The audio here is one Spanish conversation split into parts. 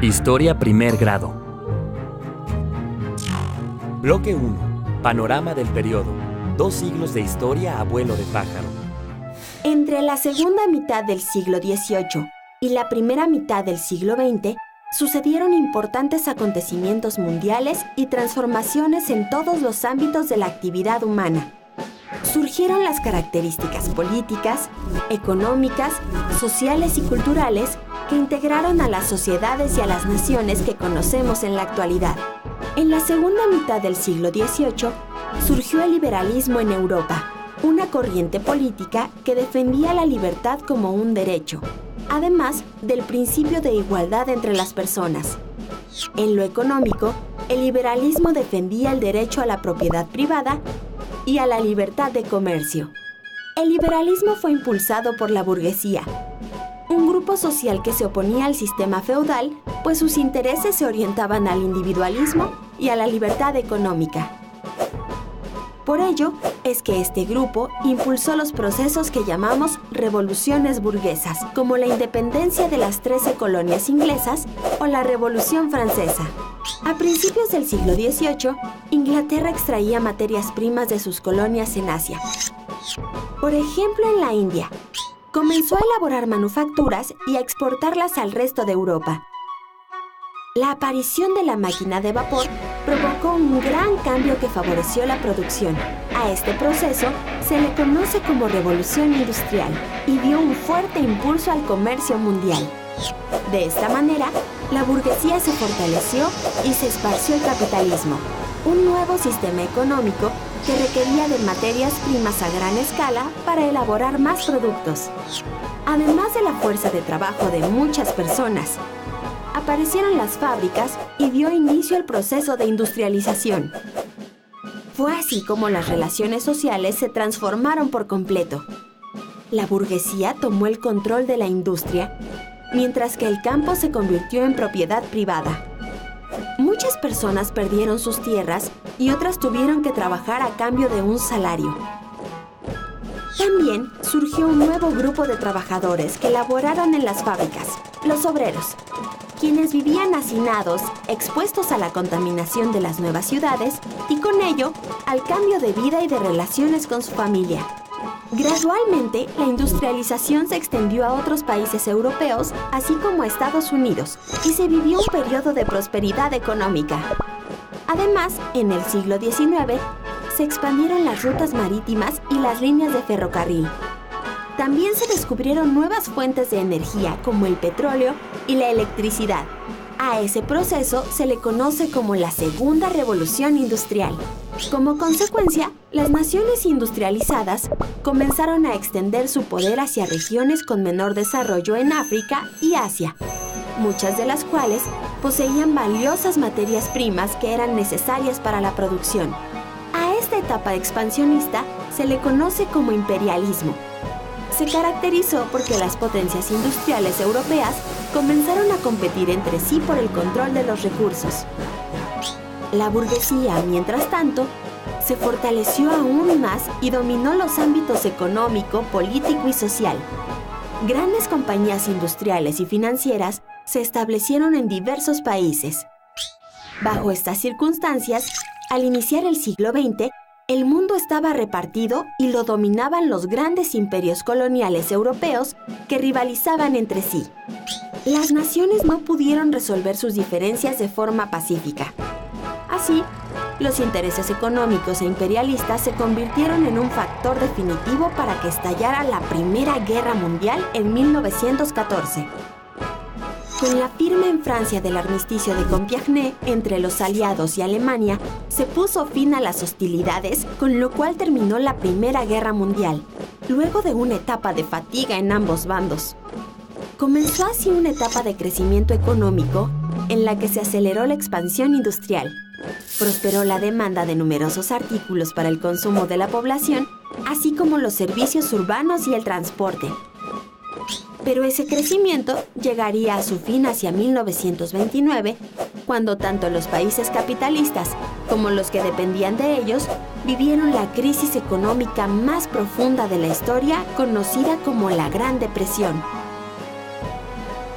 Historia primer grado. Bloque 1. Panorama del periodo. 2 siglos de historia a vuelo de pájaro. Entre la segunda mitad del siglo XVIII y la primera mitad del siglo XX, sucedieron importantes acontecimientos mundiales y transformaciones en todos los ámbitos de la actividad humana. Surgieron las características políticas, económicas, sociales y culturales que integraron a las sociedades y a las naciones que conocemos en la actualidad. En la segunda mitad del siglo XVIII surgió el liberalismo en Europa, una corriente política que defendía la libertad como un derecho, además del principio de igualdad entre las personas. En lo económico, el liberalismo defendía el derecho a la propiedad privada y a la libertad de comercio. El liberalismo fue impulsado por la burguesía, un grupo social que se oponía al sistema feudal, pues sus intereses se orientaban al individualismo y a la libertad económica. Por ello, es que este grupo impulsó los procesos que llamamos revoluciones burguesas, como la independencia de las 13 colonias inglesas o la Revolución Francesa. A principios del siglo XVIII, Inglaterra extraía materias primas de sus colonias en Asia. Por ejemplo, en la India, comenzó a elaborar manufacturas y a exportarlas al resto de Europa. La aparición de la máquina de vapor provocó un gran cambio que favoreció la producción. A este proceso se le conoce como Revolución Industrial y dio un fuerte impulso al comercio mundial. De esta manera, la burguesía se fortaleció y se esparció el capitalismo, un nuevo sistema económico que requería de materias primas a gran escala para elaborar más productos. Además de la fuerza de trabajo de muchas personas, aparecieron las fábricas y dio inicio al proceso de industrialización. Fue así como las relaciones sociales se transformaron por completo. La burguesía tomó el control de la industria, mientras que el campo se convirtió en propiedad privada. Muchas personas perdieron sus tierras y otras tuvieron que trabajar a cambio de un salario. También surgió un nuevo grupo de trabajadores que laboraron en las fábricas, los obreros, quienes vivían hacinados, expuestos a la contaminación de las nuevas ciudades y con ello al cambio de vida y de relaciones con su familia. Gradualmente, la industrialización se extendió a otros países europeos, así como a Estados Unidos, y se vivió un periodo de prosperidad económica. Además, en el siglo XIX, se expandieron las rutas marítimas y las líneas de ferrocarril. También se descubrieron nuevas fuentes de energía como el petróleo y la electricidad. A ese proceso se le conoce como la Segunda Revolución Industrial. Como consecuencia, las naciones industrializadas comenzaron a extender su poder hacia regiones con menor desarrollo en África y Asia, muchas de las cuales poseían valiosas materias primas que eran necesarias para la producción. A esta etapa expansionista se le conoce como imperialismo. Se caracterizó porque las potencias industriales europeas comenzaron a competir entre sí por el control de los recursos. La burguesía, mientras tanto, se fortaleció aún más y dominó los ámbitos económico, político y social. Grandes compañías industriales y financieras se establecieron en diversos países. Bajo estas circunstancias, al iniciar el siglo XX, el mundo estaba repartido y lo dominaban los grandes imperios coloniales europeos que rivalizaban entre sí. Las naciones no pudieron resolver sus diferencias de forma pacífica. Así, los intereses económicos e imperialistas se convirtieron en un factor definitivo para que estallara la Primera Guerra Mundial en 1914. Con la firma en Francia del armisticio de Compiègne entre los aliados y Alemania, se puso fin a las hostilidades, con lo cual terminó la Primera Guerra Mundial, luego de una etapa de fatiga en ambos bandos. Comenzó así una etapa de crecimiento económico en la que se aceleró la expansión industrial. Prosperó la demanda de numerosos artículos para el consumo de la población, así como los servicios urbanos y el transporte. Pero ese crecimiento llegaría a su fin hacia 1929, cuando tanto los países capitalistas como los que dependían de ellos vivieron la crisis económica más profunda de la historia, conocida como la Gran Depresión.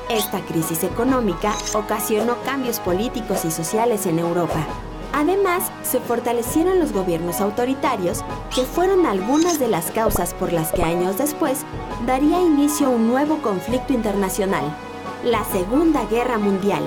Esta crisis económica ocasionó cambios políticos y sociales en Europa. Además, se fortalecieron los gobiernos autoritarios, que fueron algunas de las causas por las que años después daría inicio a un nuevo conflicto internacional, la Segunda Guerra Mundial.